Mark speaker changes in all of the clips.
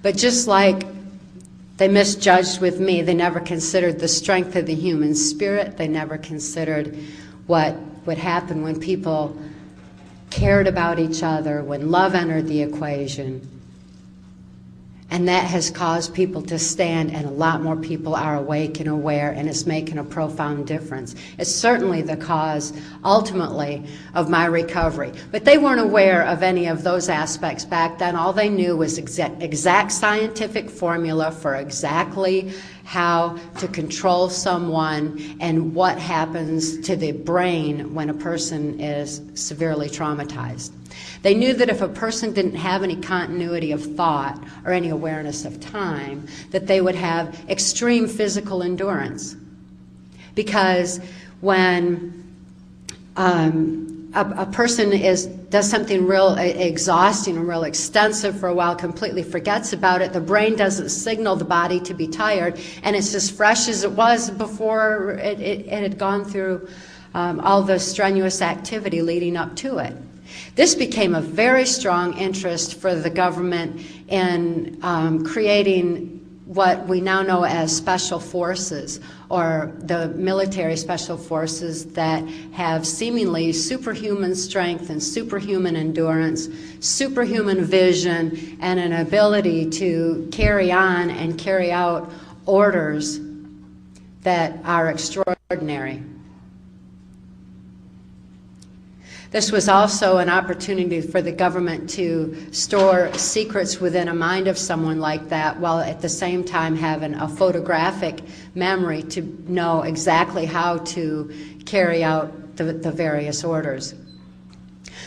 Speaker 1: But just like they misjudged with me, they never considered the strength of the human spirit. They never considered what would happen when people cared about each other, when love entered the equation. And that has caused people to stand, and a lot more people are awake and aware, and it's making a profound difference. It's certainly the cause, ultimately, of my recovery. But they weren't aware of any of those aspects back then. All they knew was exact scientific formula for exactly how to control someone and what happens to the brain when a person is severely traumatized. They knew that if a person didn't have any continuity of thought or any awareness of time, that they would have extreme physical endurance. Because when a person does something real exhausting and real extensive for a while, completely forgets about it, the brain doesn't signal the body to be tired, and it's as fresh as it was before it had gone through all the strenuous activity leading up to it. This became a very strong interest for the government in creating what we now know as special forces, or the military special forces that have seemingly superhuman strength and superhuman endurance, superhuman vision, and an ability to carry on and carry out orders that are extraordinary. This was also an opportunity for the government to store secrets within a mind of someone like that, while at the same time having a photographic memory to know exactly how to carry out the various orders.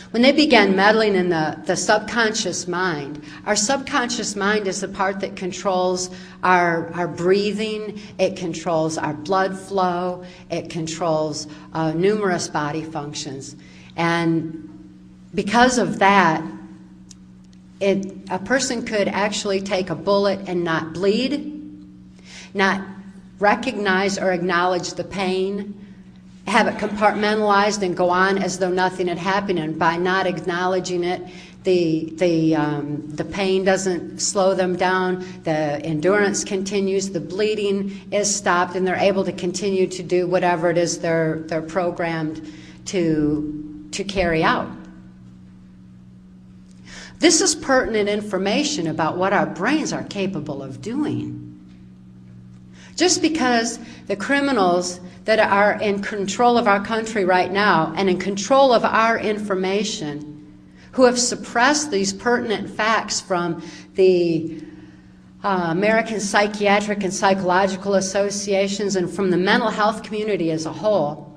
Speaker 1: When they began meddling in the subconscious mind, our subconscious mind is the part that controls our breathing, it controls our blood flow, it controls numerous body functions. And because of that, a person could actually take a bullet and not bleed, not recognize or acknowledge the pain, have it compartmentalized and go on as though nothing had happened. And by not acknowledging it, the pain doesn't slow them down, the endurance continues, the bleeding is stopped, and they're able to continue to do whatever it is they're programmed to carry out. This is pertinent information about what our brains are capable of doing. Just because the criminals that are in control of our country right now and in control of our information, who have suppressed these pertinent facts from the American Psychiatric and Psychological Associations and from the mental health community as a whole,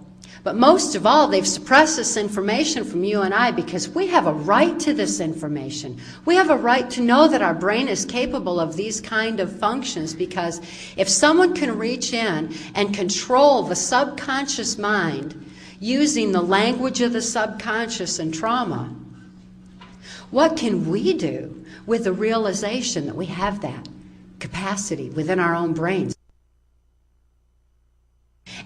Speaker 1: but most of all, they've suppressed this information from you and I because we have a right to this information. We have a right to know that our brain is capable of these kind of functions, because if someone can reach in and control the subconscious mind using the language of the subconscious and trauma, what can we do with the realization that we have that capacity within our own brains?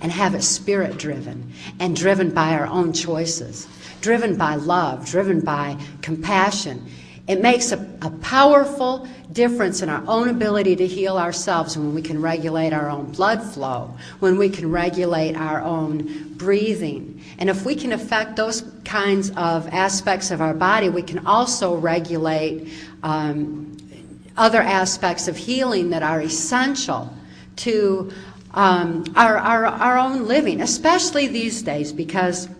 Speaker 1: And have it spirit-driven and driven by our own choices, driven by love, driven by compassion. It makes a powerful difference in our own ability to heal ourselves when we can regulate our own blood flow, when we can regulate our own breathing. And if we can affect those kinds of aspects of our body, we can also regulate other aspects of healing that are essential to our own living, especially these days, because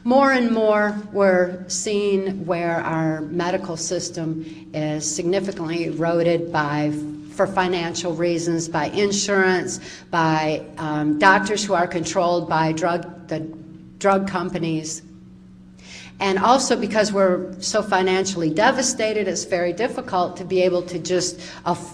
Speaker 1: more and more we're seeing where our medical system is significantly eroded for financial reasons, by insurance, by doctors who are controlled by the drug companies. And also because we're so financially devastated, it's very difficult to be able to just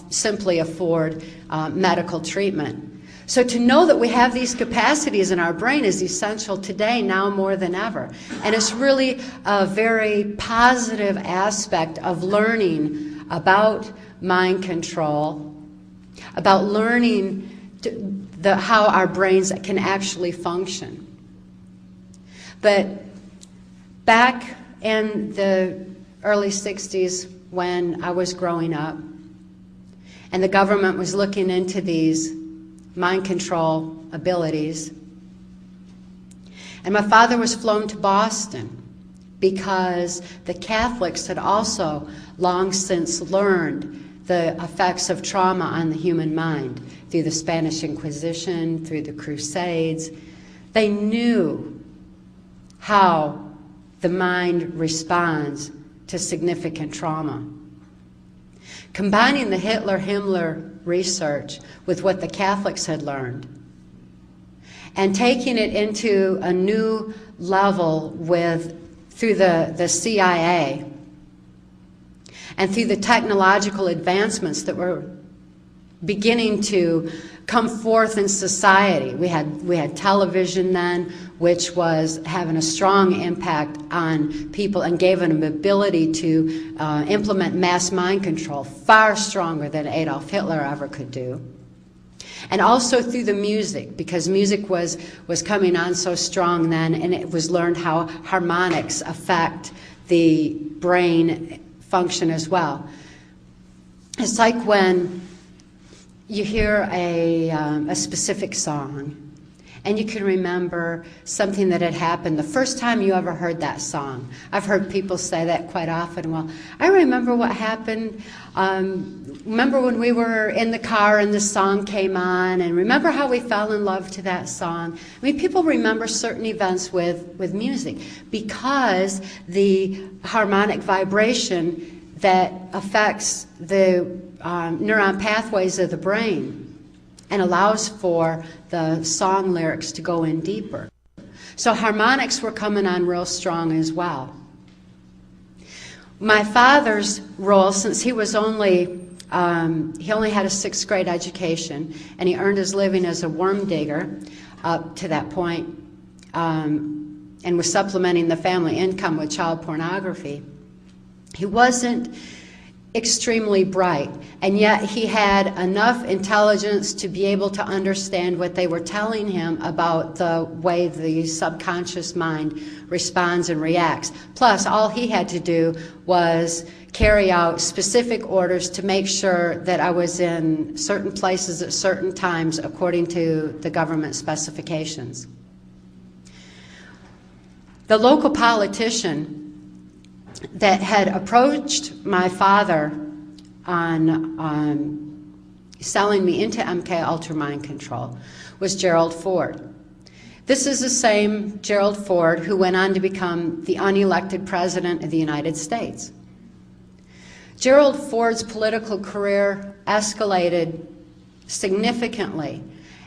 Speaker 1: simply afford medical treatment. So to know that we have these capacities in our brain is essential today, now more than ever. And it's really a very positive aspect of learning about mind control, about learning how our brains can actually function. But back in the early 60s when I was growing up, and the government was looking into these mind control abilities. And my father was flown to Boston because the Catholics had also long since learned the effects of trauma on the human mind through the Spanish Inquisition, through the Crusades. They knew how the mind responds to significant trauma. Combining the Hitler-Himmler research with what the Catholics had learned and taking it into a new level through the CIA and through the technological advancements that were beginning to come forth in society. We had television then, which was having a strong impact on people and gave them an ability to implement mass mind control far stronger than Adolf Hitler ever could do. And also through the music, because music was coming on so strong then, and it was learned how harmonics affect the brain function as well. It's like when you hear a specific song, and you can remember something that had happened the first time you ever heard that song. I've heard people say that quite often. Well, I remember what happened. Remember when we were in the car and the song came on, and remember how we fell in love to that song. I mean, people remember certain events with music because the harmonic vibration that affects the neuron pathways of the brain and allows for the song lyrics to go in deeper. So harmonics were coming on real strong as well. My father's role, since he was only he only had a 6th grade education, and he earned his living as a worm digger up to that point, and was supplementing the family income with child pornography. He wasn't extremely bright, and yet he had enough intelligence to be able to understand what they were telling him about the way the subconscious mind responds and reacts. Plus, all he had to do was carry out specific orders to make sure that I was in certain places at certain times according to the government specifications. The local politician that had approached my father on selling me into MK Ultra Mind Control was Gerald Ford. This is the same Gerald Ford who went on to become the unelected President of the United States. Gerald Ford's political career escalated significantly,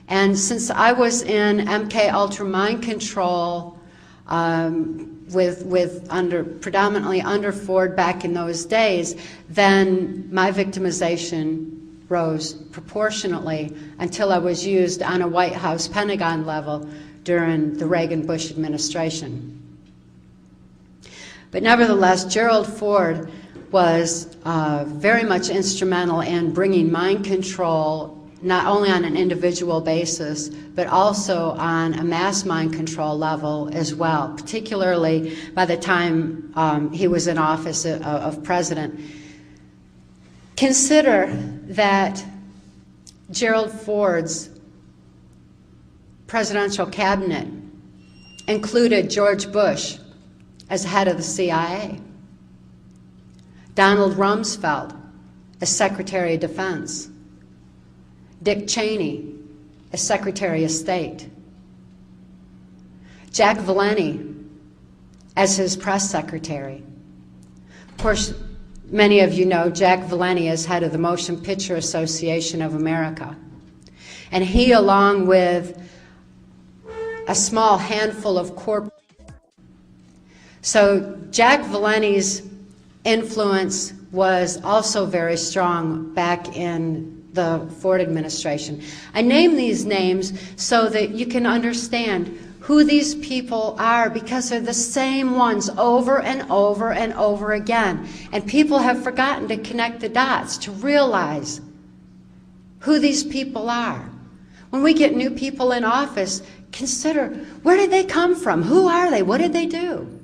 Speaker 1: and since I was in MK Ultra Mind Control predominantly under Ford back in those days, then my victimization rose proportionately until I was used on a White House Pentagon level during the Reagan-Bush administration. But nevertheless, Gerald Ford was very much instrumental in bringing mind control not only on an individual basis, but also on a mass mind control level as well, particularly by the time he was in office of president. Consider that Gerald Ford's presidential cabinet included George Bush as head of the CIA, Donald Rumsfeld as Secretary of Defense, Dick Cheney as Secretary of State, Jack Valenti as his press secretary. Of course, many of you know Jack Valenti as head of the Motion Picture Association of America. And he, along with a small handful of corporate. So Jack Valenti's influence was also very strong back in the Ford administration. I name these names so that you can understand who these people are, because they're the same ones over and over and over again. And people have forgotten to connect the dots to realize who these people are. When we get new people in office, consider, where did they come from? Who are they? What did they do?